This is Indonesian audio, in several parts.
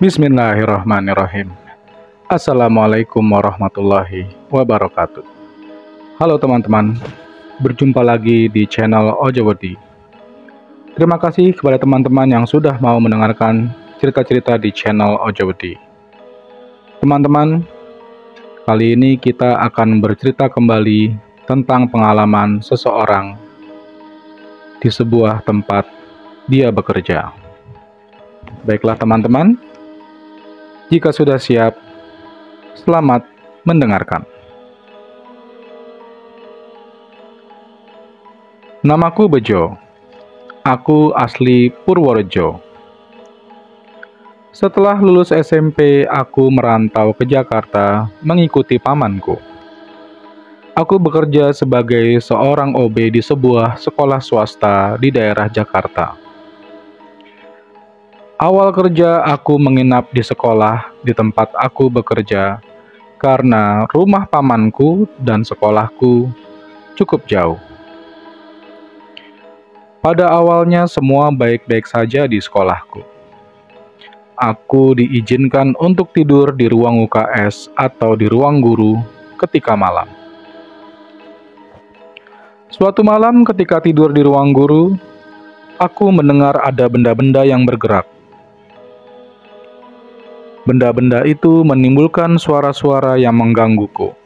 Bismillahirrahmanirrahim. Assalamualaikum warahmatullahi wabarakatuh. Halo teman-teman, berjumpa lagi di channel Ojowedi. Terima kasih kepada teman-teman yang sudah mau mendengarkan cerita-cerita di channel Ojowedi. Teman-teman, kali ini kita akan bercerita kembali tentang pengalaman seseorang di sebuah tempat dia bekerja. Baiklah teman-teman, jika sudah siap, selamat mendengarkan. Namaku Bejo. Aku asli Purworejo. Setelah lulus SMP, aku merantau ke Jakarta mengikuti pamanku. Aku bekerja sebagai seorang OB di sebuah sekolah swasta di daerah Jakarta. Awal kerja aku menginap di sekolah di tempat aku bekerja karena rumah pamanku dan sekolahku cukup jauh. Pada awalnya semua baik-baik saja di sekolahku. Aku diizinkan untuk tidur di ruang UKS atau di ruang guru ketika malam. Suatu malam ketika tidur di ruang guru, aku mendengar ada benda-benda yang bergerak. Benda-benda itu menimbulkan suara-suara yang menggangguku.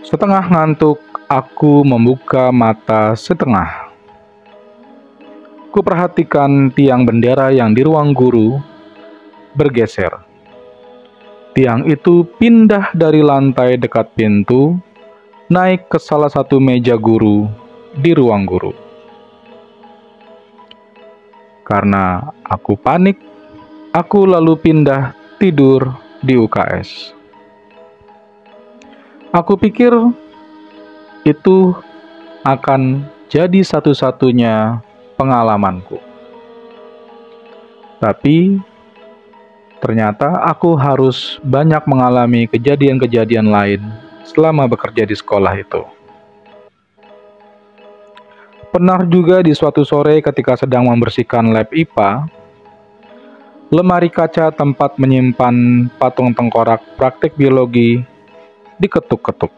Setengah ngantuk, aku membuka mata setengah. Kuperhatikan tiang bendera yang di ruang guru bergeser. Tiang itu pindah dari lantai dekat pintu, naik ke salah satu meja guru di ruang guru. Karena aku panik, aku lalu pindah tidur di UKS. Aku pikir itu akan jadi satu-satunya pengalamanku. Tapi ternyata aku harus banyak mengalami kejadian-kejadian lain selama bekerja di sekolah itu. Pernah juga di suatu sore ketika sedang membersihkan lab IPA, lemari kaca tempat menyimpan patung tengkorak praktik biologi diketuk-ketuk.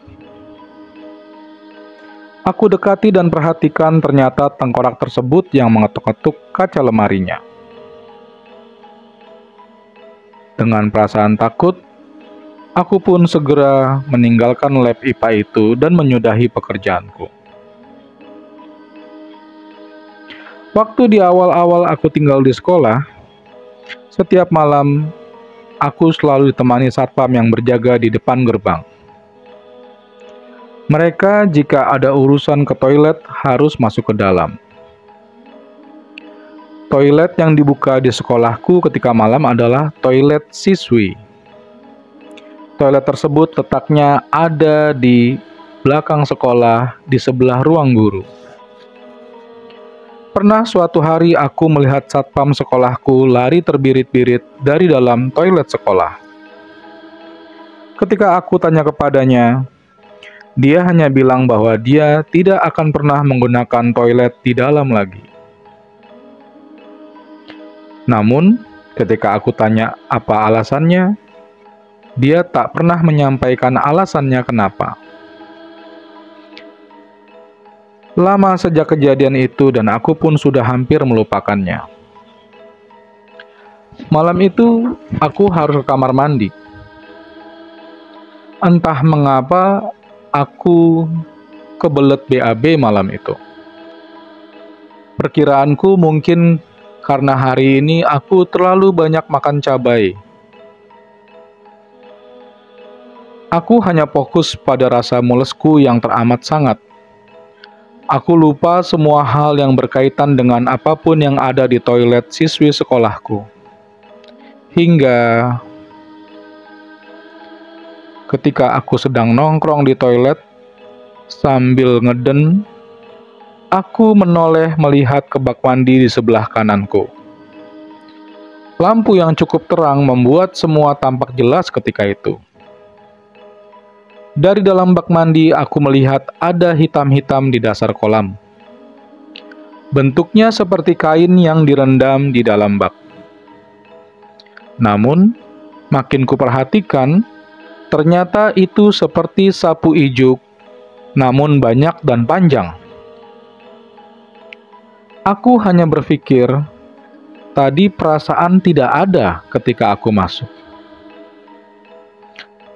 Aku dekati dan perhatikan, ternyata tengkorak tersebut yang mengetuk-ketuk kaca lemarinya. Dengan perasaan takut, aku pun segera meninggalkan lab IPA itu dan menyudahi pekerjaanku. Waktu di awal-awal aku tinggal di sekolah, setiap malam, aku selalu ditemani satpam yang berjaga di depan gerbang. Mereka jika ada urusan ke toilet harus masuk ke dalam. Toilet yang dibuka di sekolahku ketika malam adalah toilet siswi. Toilet tersebut letaknya ada di belakang sekolah di sebelah ruang guru. Pernah suatu hari aku melihat satpam sekolahku lari terbirit-birit dari dalam toilet sekolah. Ketika aku tanya kepadanya, dia hanya bilang bahwa dia tidak akan pernah menggunakan toilet di dalam lagi. Namun, ketika aku tanya apa alasannya, dia tak pernah menyampaikan alasannya kenapa. Lama sejak kejadian itu dan aku pun sudah hampir melupakannya. Malam itu, aku harus ke kamar mandi. Entah mengapa, aku kebelet BAB malam itu. Perkiraanku mungkin karena hari ini aku terlalu banyak makan cabai. Aku hanya fokus pada rasa mulesku yang teramat sangat. Aku lupa semua hal yang berkaitan dengan apapun yang ada di toilet siswi sekolahku. Hingga ketika aku sedang nongkrong di toilet sambil ngeden, aku menoleh melihat ke bak mandi di sebelah kananku. Lampu yang cukup terang membuat semua tampak jelas ketika itu. Dari dalam bak mandi, aku melihat ada hitam-hitam di dasar kolam. Bentuknya seperti kain yang direndam di dalam bak. Namun, makin kuperhatikan, ternyata itu seperti sapu ijuk, namun banyak dan panjang. Aku hanya berpikir, tadi perasaan tidak ada ketika aku masuk.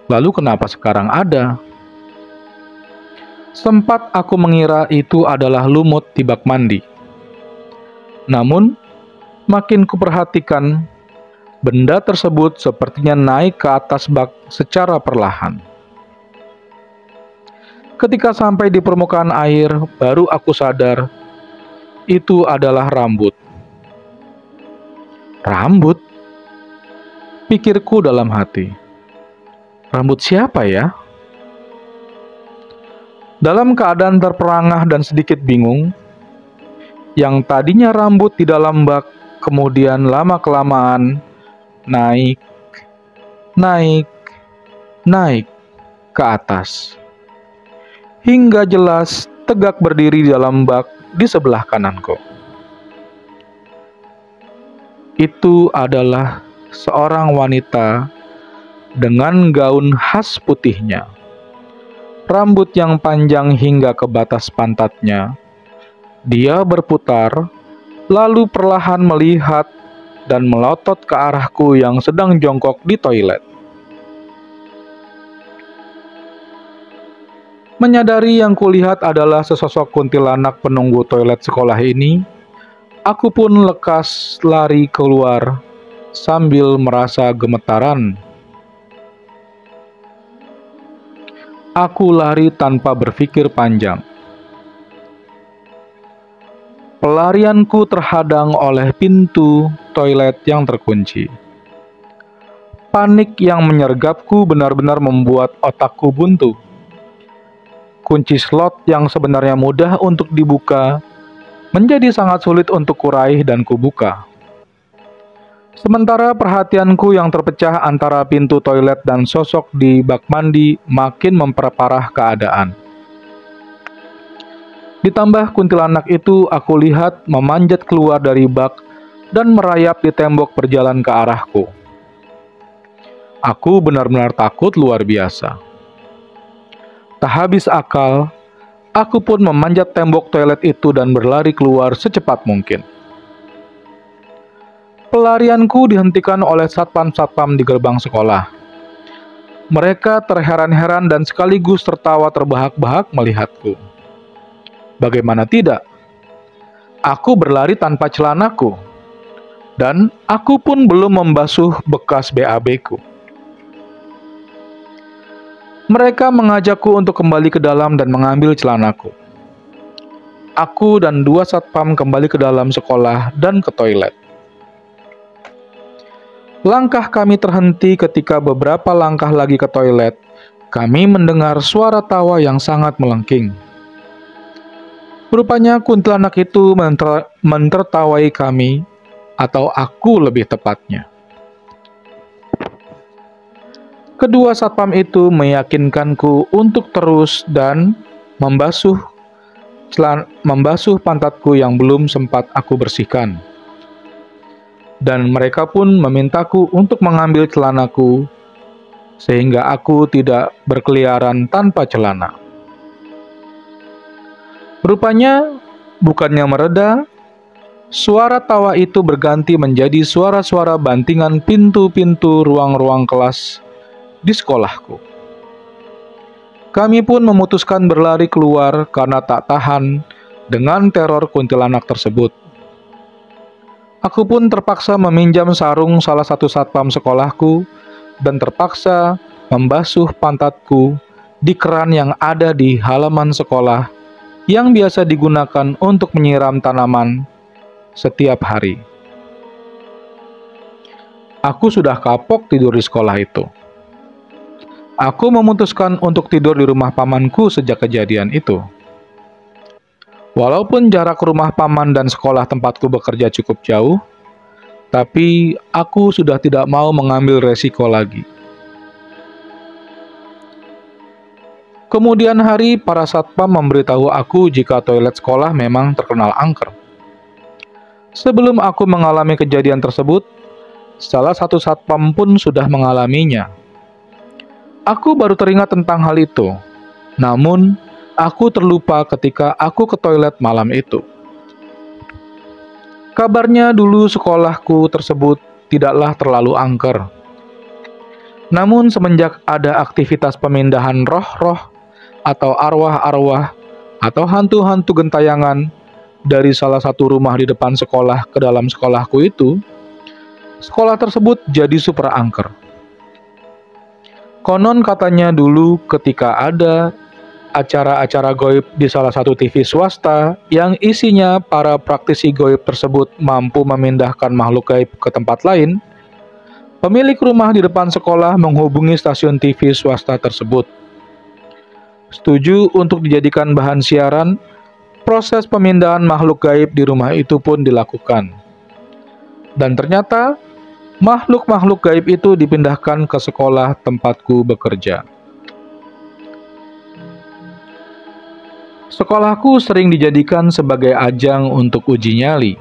Lalu kenapa sekarang ada? Sempat aku mengira itu adalah lumut di bak mandi. Namun, makin kuperhatikan, benda tersebut sepertinya naik ke atas bak secara perlahan. Ketika sampai di permukaan air, baru aku sadar itu adalah rambut. Rambut? Pikirku dalam hati. Rambut siapa ya? Dalam keadaan terperangah dan sedikit bingung, yang tadinya rambut di dalam bak, kemudian lama-kelamaan naik, naik, naik ke atas. Hingga jelas tegak berdiri di dalam bak di sebelah kananku. Itu adalah seorang wanita dengan gaun khas putihnya. Rambut yang panjang hingga ke batas pantatnya. Dia berputar, lalu perlahan melihat dan melotot ke arahku yang sedang jongkok di toilet. Menyadari yang kulihat adalah sesosok kuntilanak penunggu toilet sekolah ini, aku pun lekas lari keluar sambil merasa gemetaran. Aku lari tanpa berpikir panjang. Pelarianku terhadang oleh pintu toilet yang terkunci. Panik yang menyergapku benar-benar membuat otakku buntu. Kunci slot yang sebenarnya mudah untuk dibuka menjadi sangat sulit untuk kuraih dan kubuka. Sementara perhatianku yang terpecah antara pintu toilet dan sosok di bak mandi makin memperparah keadaan. Ditambah kuntilanak itu aku lihat memanjat keluar dari bak dan merayap di tembok berjalan ke arahku. Aku benar-benar takut luar biasa. Tak habis akal, aku pun memanjat tembok toilet itu dan berlari keluar secepat mungkin. Pelarianku dihentikan oleh satpam-satpam di gerbang sekolah. Mereka terheran-heran dan sekaligus tertawa terbahak-bahak melihatku. Bagaimana tidak? Aku berlari tanpa celanaku, dan aku pun belum membasuh bekas BAB-ku. Mereka mengajakku untuk kembali ke dalam dan mengambil celanaku. Aku dan 2 satpam kembali ke dalam sekolah dan ke toilet. Langkah kami terhenti ketika beberapa langkah lagi ke toilet, kami mendengar suara tawa yang sangat melengking. Rupanya kuntilanak itu mentertawai kami, atau aku lebih tepatnya. Kedua satpam itu meyakinkanku untuk terus dan membasuh pantatku yang belum sempat aku bersihkan. Dan mereka pun memintaku untuk mengambil celanaku, sehingga aku tidak berkeliaran tanpa celana. Rupanya, bukannya mereda, suara tawa itu berganti menjadi suara-suara bantingan pintu-pintu ruang-ruang kelas di sekolahku. Kami pun memutuskan berlari keluar karena tak tahan dengan teror kuntilanak tersebut. Aku pun terpaksa meminjam sarung salah satu satpam sekolahku dan terpaksa membasuh pantatku di keran yang ada di halaman sekolah yang biasa digunakan untuk menyiram tanaman setiap hari. Aku sudah kapok tidur di sekolah itu. Aku memutuskan untuk tidur di rumah pamanku sejak kejadian itu. Walaupun jarak rumah paman dan sekolah tempatku bekerja cukup jauh, tapi aku sudah tidak mau mengambil resiko lagi. Kemudian hari, para satpam memberitahu aku jika toilet sekolah memang terkenal angker. Sebelum aku mengalami kejadian tersebut, Salah satu satpam pun sudah mengalaminya. Aku baru teringat tentang hal itu. Namun, aku terlupa ketika aku ke toilet malam itu. Kabarnya dulu sekolahku tersebut tidaklah terlalu angker. Namun semenjak ada aktivitas pemindahan roh-roh atau arwah-arwah atau hantu-hantu gentayangan dari salah satu rumah di depan sekolah ke dalam sekolahku itu, sekolah tersebut jadi super angker. Konon katanya dulu ketika ada acara-acara goib di salah satu TV swasta yang isinya para praktisi goib tersebut mampu memindahkan makhluk gaib ke tempat lain, pemilik rumah di depan sekolah menghubungi stasiun TV swasta tersebut. Setuju untuk dijadikan bahan siaran, proses pemindahan makhluk gaib di rumah itu pun dilakukan. Dan ternyata, makhluk-makhluk gaib itu dipindahkan ke sekolah tempatku bekerja. Sekolahku sering dijadikan sebagai ajang untuk uji nyali.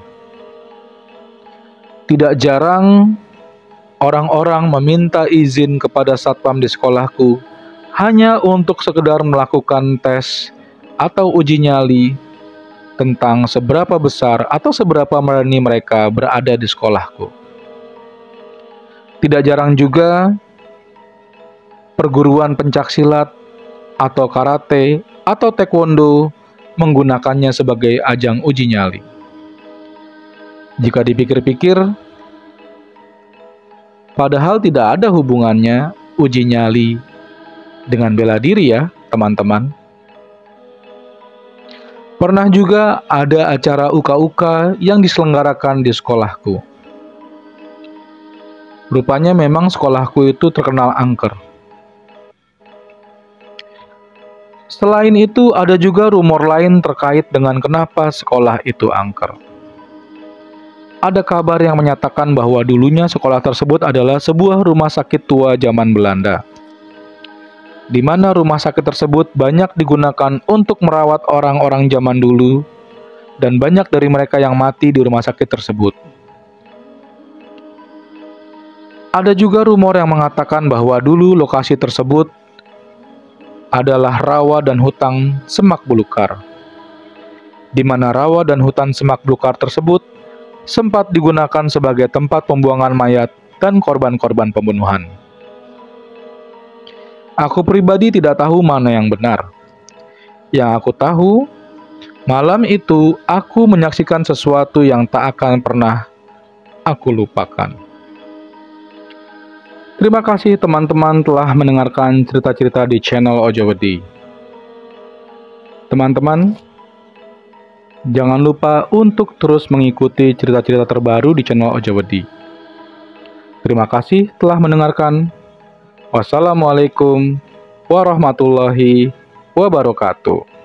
Tidak jarang orang-orang meminta izin kepada satpam di sekolahku hanya untuk sekedar melakukan tes atau uji nyali tentang seberapa besar atau seberapa berani mereka berada di sekolahku. Tidak jarang juga perguruan pencaksilat atau karate atau taekwondo menggunakannya sebagai ajang uji nyali. Jika dipikir-pikir, padahal tidak ada hubungannya uji nyali dengan bela diri ya, teman-teman. Pernah juga ada acara uka-uka yang diselenggarakan di sekolahku. Rupanya memang sekolahku itu terkenal angker. Selain itu, ada juga rumor lain terkait dengan kenapa sekolah itu angker. Ada kabar yang menyatakan bahwa dulunya sekolah tersebut adalah sebuah rumah sakit tua zaman Belanda, di mana rumah sakit tersebut banyak digunakan untuk merawat orang-orang zaman dulu, dan banyak dari mereka yang mati di rumah sakit tersebut. Ada juga rumor yang mengatakan bahwa dulu lokasi tersebut adalah rawa dan hutan semak belukar, di mana rawa dan hutan semak belukar tersebut sempat digunakan sebagai tempat pembuangan mayat dan korban-korban pembunuhan. Aku pribadi tidak tahu mana yang benar. Yang aku tahu, malam itu aku menyaksikan sesuatu yang tak akan pernah aku lupakan. Terima kasih teman-teman telah mendengarkan cerita-cerita di channel Ojowedi. Teman-teman, jangan lupa untuk terus mengikuti cerita-cerita terbaru di channel Ojowedi. Terima kasih telah mendengarkan. Wassalamualaikum warahmatullahi wabarakatuh.